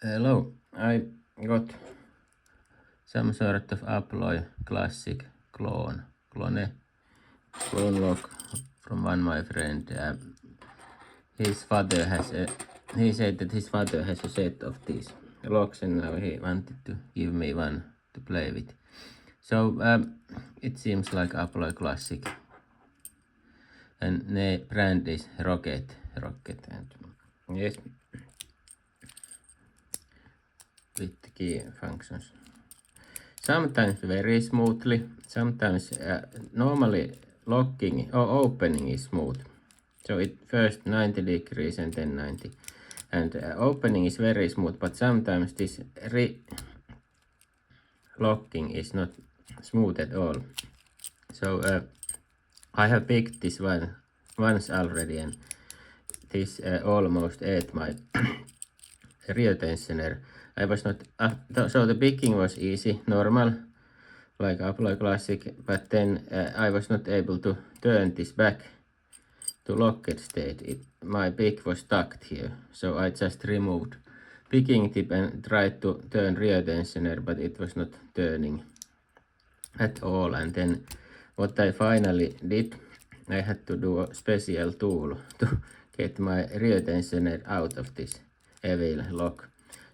Hello, I got some sort of Abloy Classic clone lock from one my friend. His father has he said that his father has a set of these locks and now he wanted to give me one to play with. So it seems like Abloy Classic, and the brand is Rocket, and yes, with the key functions. Sometimes very smoothly, sometimes normally locking or opening is smooth. So it first 90 degrees and then 90. And opening is very smooth, but sometimes this locking is not smooth at all. So I have picked this one once already, and this almost ate my rear tensioner. I was not, so the picking was easy, normal, like Abloy Classic, but then I was not able to turn this back to locked state. My pick was stuck here, so I just removed picking tip and tried to turn rear tensioner, but it was not turning at all. And then what I finally did, I had to do a special tool to get my rear tensioner out of this evil lock.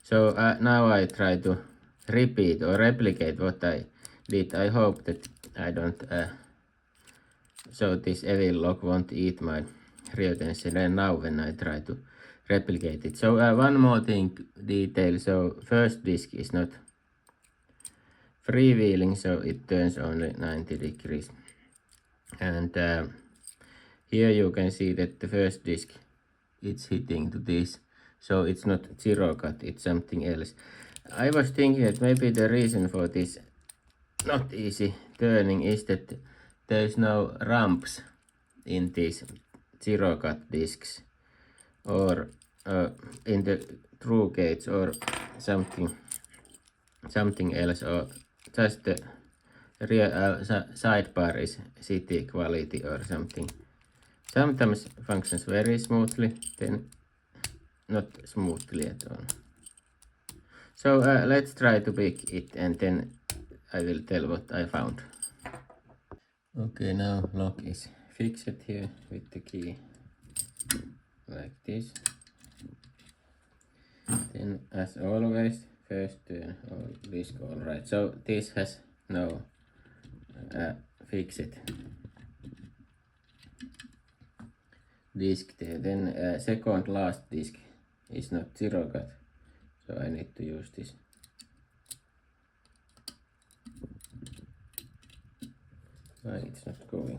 So now I try to repeat or replicate what I did. I hope that I don't so this evil lock won't eat my rear tensioner now when I try to replicate it. So one more thing detail, so first disc is not freewheeling, so it turns only 90 degrees. And here you can see that the first disc it's hitting to this, so it's not zero cut, it's something else. I was thinking that maybe the reason for this not easy turning is that there is no ramps in these zero cut discs or in the through gates or something else, or just the rear sidebar is city quality or something. Sometimes functions very smoothly, then not smoothly at all. So let's try to pick it and then I will tell what I found. Okay, now lock is fixed here with the key like this. Then as always, first turn all disc all right. So this has no fixed disc there. Then second last disc is not zero cut, so I need to use this. Why it's not going?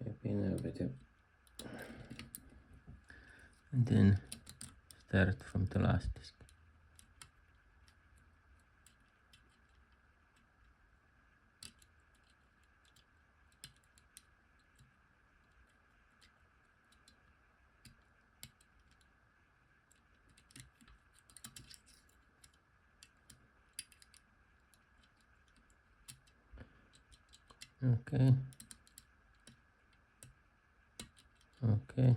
Maybe now better. And then start from the last disc. Okay. Okay.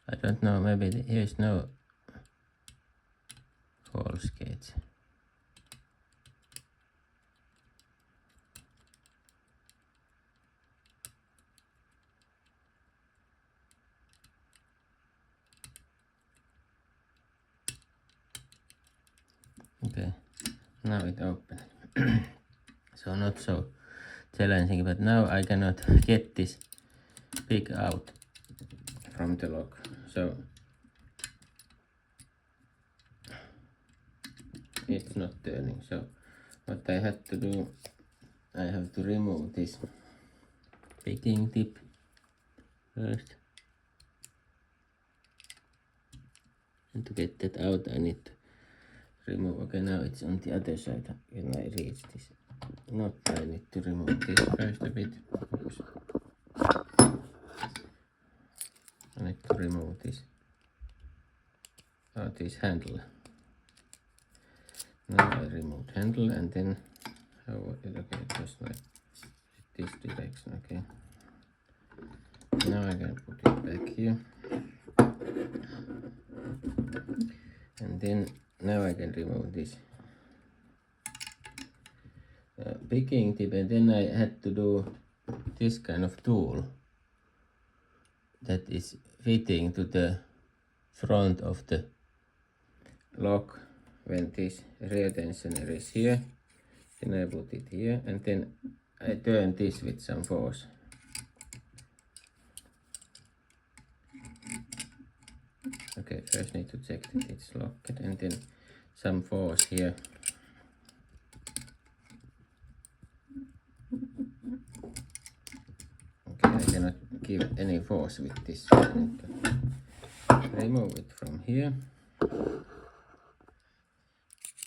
I don't know, maybe here's no false gates. Okay, now it opened. So not so challenging, but now I cannot get this pick out from the lock. So it's not turning. So what I had to do, I have to remove this picking tip first. And to get that out, I need to remove. Okay, now it's on the other side. Can I reach this? Not, I need to remove this first a bit. Oops. I need to remove this. This handle. Now I removed handle and then how okay, it was like this direction. Okay, now I can put it back here, and then now I can remove this picking tip, and then I had to do this kind of tool that is fitting to the front of the lock when this rear tensioner is here. Then I put it here, and then I turn this with some force. Okay, first need to check that it's locked, and then some force here. Okay, I cannot give any force with this. I need to remove it from here.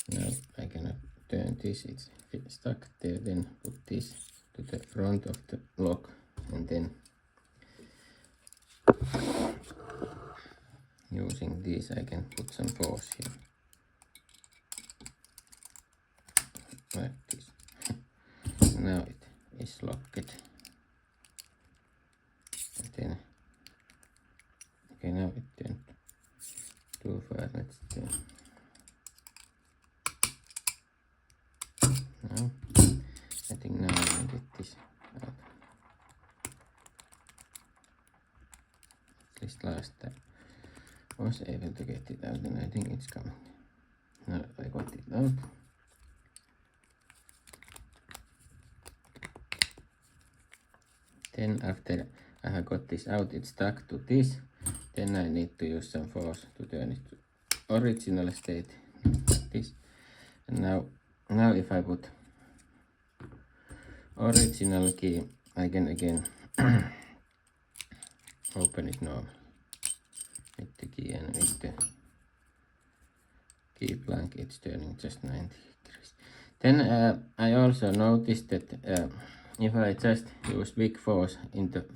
Now I cannot turn this, it's stuck there. Then put this to the front of the lock, and then using this I can put some force here, like this. Now it is locked. And then, okay, now it turned too far. Let's turn. Now, I think now I can get this out. At least last time I was able to get it out, and I think it's coming. Now I got it out. Then after I have got this out, it's stuck to this. Then I need to use some force to turn it to original state, like this. And now if I put original key, I can again open it now with the key, and with the key blank it's turning just 90 degrees. Then I also noticed that if I just use big force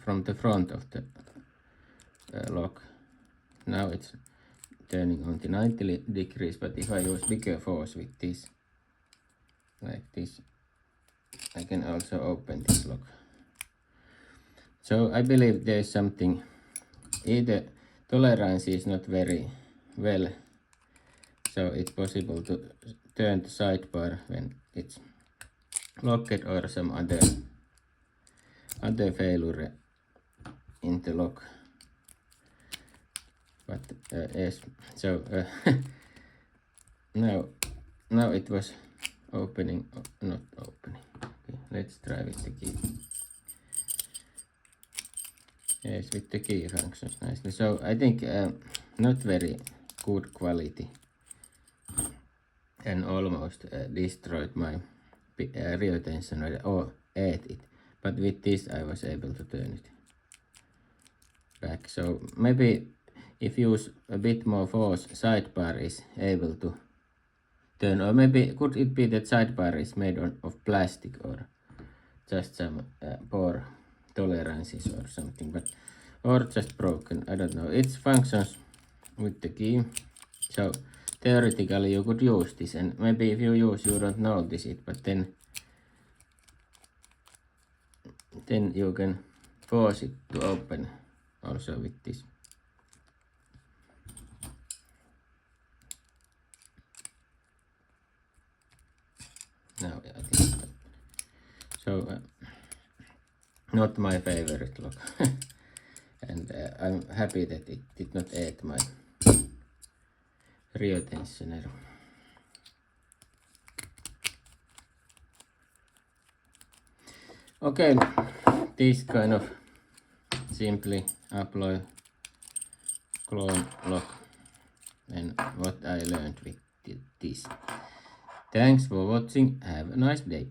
from the front of the lock, now it's turning on the 90 degrees, but if I use bigger force with this, like this, I can also open this lock. So I believe there's something, either tolerance is not very well, so it's possible to turn the sidebar when it's locked, or some other failure in the lock. But yes, so now it was opening, not opening. Okay, let's try with the key. Yes, with the key functions nicely. So I think not very good quality, and almost destroyed my rear tensioner, or ate it. But with this I was able to turn it back. So maybe if you use a bit more force, sidebar is able to turn, or maybe could it be that sidebar is made of plastic, or just some poor tolerances or something, but or just broken, I don't know. It functions with the key, so theoretically you could use this, and maybe if you use you don't notice it, but then you can force it to open also with this. Now I think so. Not my favorite lock. And I'm happy that it did not eat my rear tensioner. Okay, this kind of simply Abloy clone lock, and what I learned with this. Thanks for watching. Have a nice day.